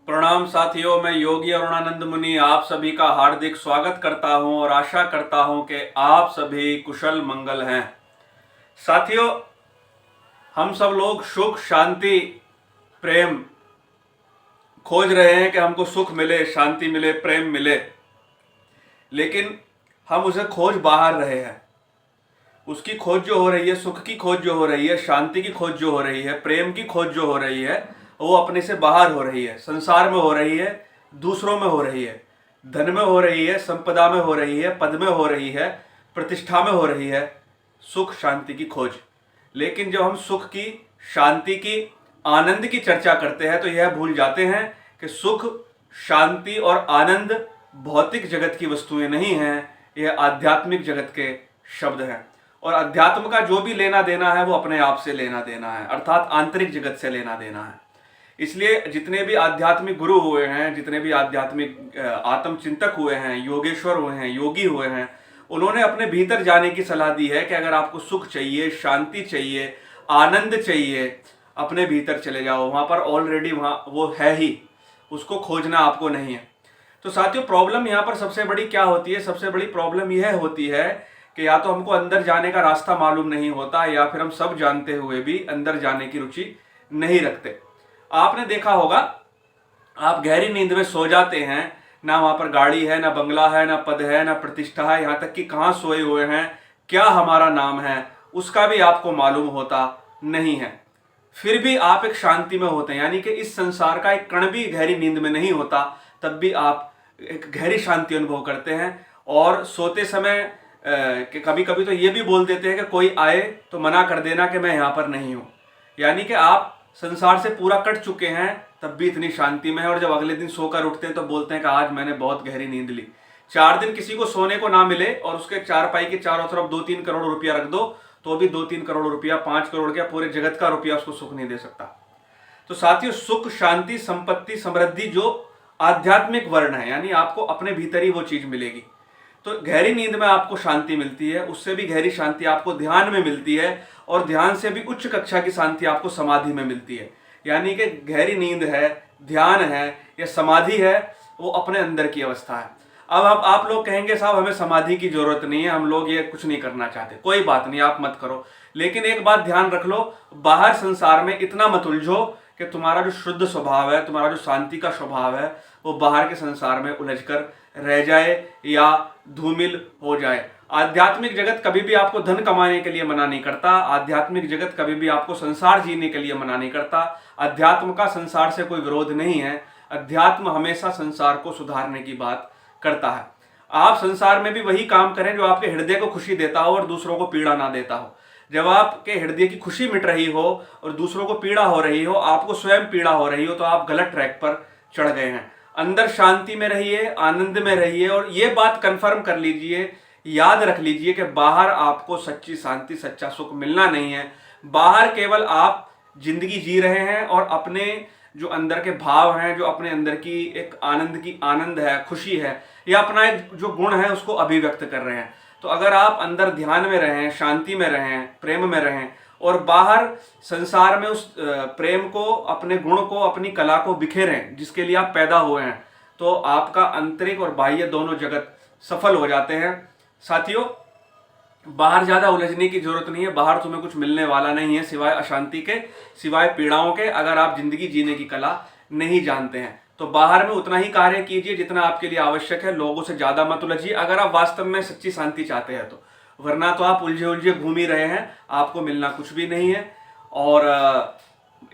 प्रणाम साथियों, मैं योगी अरुणानंद मुनि आप सभी का हार्दिक स्वागत करता हूं और आशा करता हूं कि आप सभी कुशल मंगल हैं। साथियों, हम सब लोग सुख, शांति, प्रेम खोज रहे हैं कि हमको सुख मिले, शांति मिले, प्रेम मिले, लेकिन हम उसे खोज बाहर रहे हैं। उसकी खोज जो हो रही है, सुख की खोज जो हो रही है, शांति की खोज जो हो रही है, प्रेम की खोज जो हो रही है, वो अपने से बाहर हो रही है, संसार में हो रही है, दूसरों में हो रही है, धन में हो रही है, संपदा में हो रही है, पद में हो रही है, प्रतिष्ठा में हो रही है, सुख शांति की खोज। लेकिन जब हम सुख की, शांति की, आनंद की चर्चा करते हैं तो यह भूल जाते हैं कि सुख, शांति और आनंद भौतिक जगत की वस्तुएं नहीं हैं, यह आध्यात्मिक जगत के शब्द हैं। और अध्यात्म का जो भी लेना देना है वो अपने आप से लेना देना है, अर्थात आंतरिक जगत से लेना देना है। इसलिए जितने भी आध्यात्मिक गुरु हुए हैं, जितने भी आध्यात्मिक आत्मचिंतक हुए हैं, योगेश्वर हुए हैं, योगी हुए हैं, उन्होंने अपने भीतर जाने की सलाह दी है कि अगर आपको सुख चाहिए, शांति चाहिए, आनंद चाहिए, अपने भीतर चले जाओ। वहां पर ऑलरेडी वहां वो है ही, उसको खोजना आपको नहीं है। तो साथियों, प्रॉब्लम यहाँ पर सबसे बड़ी क्या होती है? सबसे बड़ी प्रॉब्लम यह होती है कि या तो हमको अंदर जाने का रास्ता मालूम नहीं होता, या फिर हम सब जानते हुए भी अंदर जाने की रुचि नहीं रखते। आपने देखा होगा, आप गहरी नींद में सो जाते हैं, ना वहां पर गाड़ी है, ना बंगला है, ना पद है, ना प्रतिष्ठा है, यहां तक कि कहां सोए हुए हैं, क्या हमारा नाम है, उसका भी आपको मालूम होता नहीं है। फिर भी आप एक शांति में होते हैं, यानी कि इस संसार का एक कण भी गहरी नींद में नहीं होता, तब भी आप एक गहरी शांति अनुभव करते हैं। और सोते समय कि कभी कभी तो ये भी बोल देते हैं कि कोई आए तो मना कर देना कि मैं यहां पर नहीं हूं। यानी कि आप संसार से पूरा कट चुके हैं, तब भी इतनी शांति में है। और जब अगले दिन सोकर उठते हैं तो बोलते हैं कि आज मैंने बहुत गहरी नींद ली। 4 दिन किसी को सोने को ना मिले और उसके चारपाई के चारों तरफ 2-3 करोड़ रुपया रख दो, तो भी 2-3 करोड़ रुपया, 5 करोड़ क्या, पूरे जगत का रुपया उसको सुख नहीं दे सकता। तो साथियों, सुख, शांति, संपत्ति, समृद्धि जो आध्यात्मिक वर्ण है, यानी आपको अपने भीतर ही वो चीज मिलेगी। तो गहरी नींद में आपको शांति मिलती है, उससे भी गहरी शांति आपको ध्यान में मिलती है, और ध्यान से भी उच्च कक्षा की शांति आपको समाधि में मिलती है। यानी कि गहरी नींद है, ध्यान है या समाधि है, वो अपने अंदर की अवस्था है। अब आप लोग कहेंगे साहब हमें समाधि की जरूरत नहीं है, हम लोग ये कुछ नहीं करना चाहते। कोई बात नहीं, आप मत करो, लेकिन एक बात ध्यान रख लो, बाहर संसार में इतना मत उलझो कि तुम्हारा जो शुद्ध स्वभाव है, तुम्हारा जो शांति का स्वभाव है, वो बाहर के संसार में उलझकर रह जाए या धूमिल हो जाए। आध्यात्मिक जगत कभी भी आपको धन कमाने के लिए मना नहीं करता, आध्यात्मिक जगत कभी भी आपको संसार जीने के लिए मना नहीं करता। अध्यात्म का संसार से कोई विरोध नहीं है, अध्यात्म हमेशा संसार को सुधारने की बात करता है। आप संसार में भी वही काम करें जो आपके हृदय को खुशी देता हो और दूसरों को पीड़ा ना देता हो। जब आपके हृदय की खुशी मिट रही हो और दूसरों को पीड़ा हो रही हो, आपको स्वयं पीड़ा हो रही हो, तो आप गलत ट्रैक पर चढ़ गए हैं। अंदर शांति में रहिए, आनंद में रहिए, और ये बात कंफर्म कर लीजिए, याद रख लीजिए कि बाहर आपको सच्ची शांति, सच्चा सुख मिलना नहीं है। बाहर केवल आप जिंदगी जी रहे हैं और अपने जो अंदर के भाव हैं, जो अपने अंदर की एक आनंद है, खुशी है, या अपना एक जो गुण है उसको अभिव्यक्त कर रहे हैं। तो अगर आप अंदर ध्यान में रहें, शांति में रहें, प्रेम में रहें, और बाहर संसार में उस प्रेम को, अपने गुण को, अपनी कला को बिखेरें जिसके लिए आप पैदा हुए हैं, तो आपका आंतरिक और बाह्य दोनों जगत सफल हो जाते हैं। साथियों, बाहर ज्यादा उलझने की जरूरत नहीं है, बाहर तुम्हें कुछ मिलने वाला नहीं है सिवाय अशांति के, सिवाय पीड़ाओं के। अगर आप जिंदगी जीने की कला नहीं जानते हैं तो बाहर में उतना ही कार्य कीजिए जितना आपके लिए आवश्यक है, लोगों से ज्यादा मत उलझिए अगर आप वास्तव में सच्ची शांति चाहते हैं तो। वरना तो आप उलझे उलझे घूम ही रहे हैं, आपको मिलना कुछ भी नहीं है। और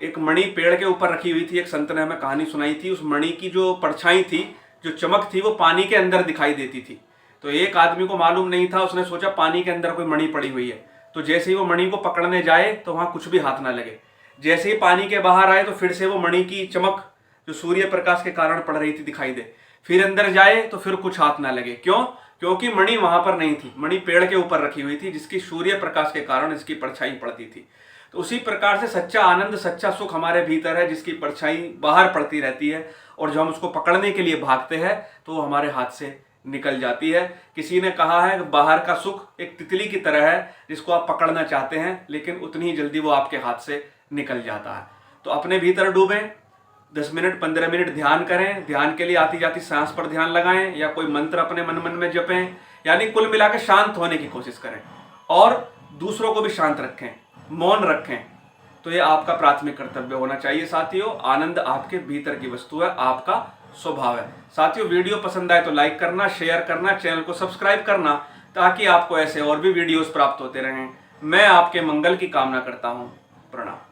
एक मणि पेड़ के ऊपर रखी हुई थी, एक संत ने हमें कहानी सुनाई थी। उस मणि की जो परछाई थी, जो चमक थी, वो पानी के अंदर दिखाई देती थी। तो एक आदमी को मालूम नहीं था, उसने सोचा पानी के अंदर कोई मणि पड़ी हुई है। तो जैसे ही वो मणि को पकड़ने जाए तो वहां कुछ भी हाथ ना लगे। जैसे ही पानी के बाहर आए तो फिर से वो मणि की चमक जो सूर्य प्रकाश के कारण पड़ रही थी दिखाई दे। फिर अंदर जाए तो फिर कुछ हाथ ना लगे। क्यों? क्योंकि मणि वहां पर नहीं थी, मणि पेड़ के ऊपर रखी हुई थी जिसकी सूर्य प्रकाश के कारण इसकी परछाई पड़ती थी। तो उसी प्रकार से सच्चा आनंद, सच्चा सुख हमारे भीतर है जिसकी परछाई बाहर पड़ती रहती है, और जब हम उसको पकड़ने के लिए भागते हैं तो वो हमारे हाथ से निकल जाती है। किसी ने कहा है कि बाहर का सुख एक तितली की तरह है जिसको आप पकड़ना चाहते हैं, लेकिन उतनी ही जल्दी वो आपके हाथ से निकल जाता है। तो अपने भीतर डूबें, 10 मिनट 15 मिनट ध्यान करें। ध्यान के लिए आती जाती सांस पर ध्यान लगाएं या कोई मंत्र अपने मन मन में जपें, यानी कुल मिलाकर शांत होने की कोशिश करें और दूसरों को भी शांत रखें, मौन रखें। तो ये आपका प्राथमिक कर्तव्य होना चाहिए साथियों। आनंद आपके भीतर की वस्तु है, आपका स्वभाव है। साथियों, वीडियो पसंद आए तो लाइक करना, शेयर करना, चैनल को सब्सक्राइब करना, ताकि आपको ऐसे और भी वीडियोस प्राप्त होते रहें। मैं आपके मंगल की कामना करता हूं। प्रणाम।